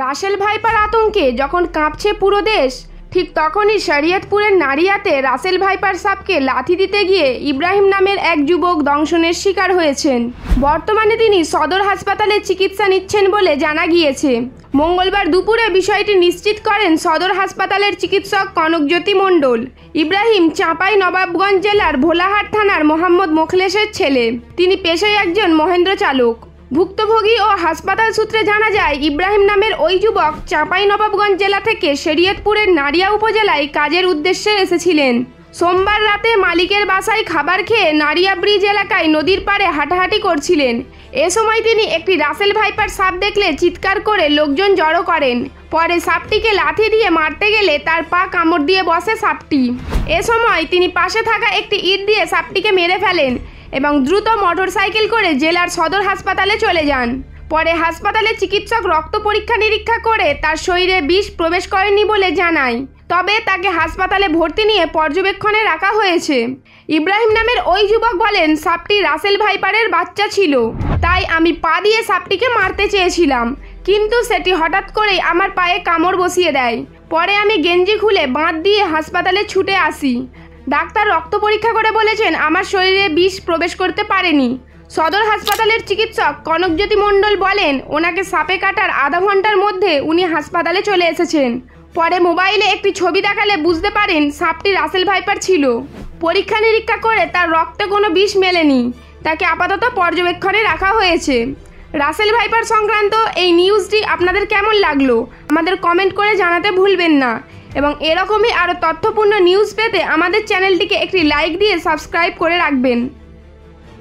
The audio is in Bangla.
রাসেল ভাইপার আতঙ্কে যখন কাঁপছে পুরো দেশ, ঠিক তখনই শরীয়তপুরের নারিয়াতে রাসেল ভাইপার সাপকে লাথি দিতে গিয়ে ইব্রাহিম নামের এক যুবক দংশনের শিকার হয়েছেন। বর্তমানে তিনি সদর হাসপাতালে চিকিৎসা নিচ্ছেন বলে জানা গিয়েছে। মঙ্গলবার দুপুরে বিষয়টি নিশ্চিত করেন সদর হাসপাতালের চিকিৎসক কনকজ্যোতি মণ্ডল। ইব্রাহিম চাঁপাই নবাবগঞ্জ জেলার ভোলাহাট থানার মোহাম্মদ মোখলেসের ছেলে। তিনি পেশায় একজন মহেন্দ্র চালক। ভুক্তভোগী ও হাসপাতাল সূত্রে জানা যায়, ইব্রাহিম নামের ওই যুবক চাঁপাই নবাবগঞ্জ জেলা থেকে শরীয়তপুরের নারিয়া উপজেলায় কাজের উদ্দেশ্যে এসেছিলেন। সোমবার রাতে মালিকের বাসায় খাবার খেয়ে নারিয়া ব্রিজ এলাকায় নদীর পাড়ে হাঁটাহাঁটি করছিলেন। এ সময় তিনি একটি রাসেল ভাইপার সাপ দেখলে চিৎকার করে লোকজন জড়ো করেন। পরে সাপটিকে লাথি দিয়ে মারতে গেলে তার পা কামড় দিয়ে বসে সাপটি। এ সময় তিনি পাশে থাকা একটি ইট দিয়ে সাপটিকে মেরে ফেলেন এবং দ্রুত মোটরসাইকেল করে জেলার সদর হাসপাতালে চলে যান। পরে হাসপাতালে চিকিৎসক রক্ত পরীক্ষা নিরীক্ষা করে তার শরীরে বিষ প্রবেশ করেনি বলে জানায়। তবে তাকে হাসপাতালে ভর্তি নিয়ে পর্যবেক্ষণে রাখা হয়েছে। ইব্রাহিম নামের ওই যুবক বলেন, সাপটি রাসেল ভাইপারের বাচ্চা ছিল, তাই আমি পা দিয়ে সাপটিকে মারতে চেয়েছিলাম, কিন্তু সেটি হঠাৎ করেই আমার পায়ে কামড় বসিয়ে দেয়। পরে আমি গেঞ্জি খুলে বাঁধ দিয়ে হাসপাতালে ছুটে আসি। ডাক্তার রক্ত পরীক্ষা করে বলেছেন আমার শরীরে বিষ প্রবেশ করতে পারেনি। সদর হাসপাতালের চিকিৎসক কনকজ্যোতি মণ্ডল বলেন, ওনাকে সাপে কাটার আধা ঘন্টার মধ্যে উনি হাসপাতালে চলে এসেছেন। পরে মোবাইলে একটি ছবি দেখালে বুঝতে পারেন সাপটি রাসেল ভাইপার ছিল। পরীক্ষা নিরীক্ষা করে তার রক্তে কোনো বিষ মেলেনি। তাকে আপাতত পর্যবেক্ষণে রাখা হয়েছে। রাসেল ভাইপার সংক্রান্ত এই নিউজটি আপনাদের কেমন লাগলো আমাদের কমেন্ট করে জানাতে ভুলবেন না, এবং এরকমই আরও তথ্যপূর্ণ নিউজ পেতে আমাদের চ্যানেলটিকে একটি লাইক দিয়ে সাবস্ক্রাইব করে রাখবেন।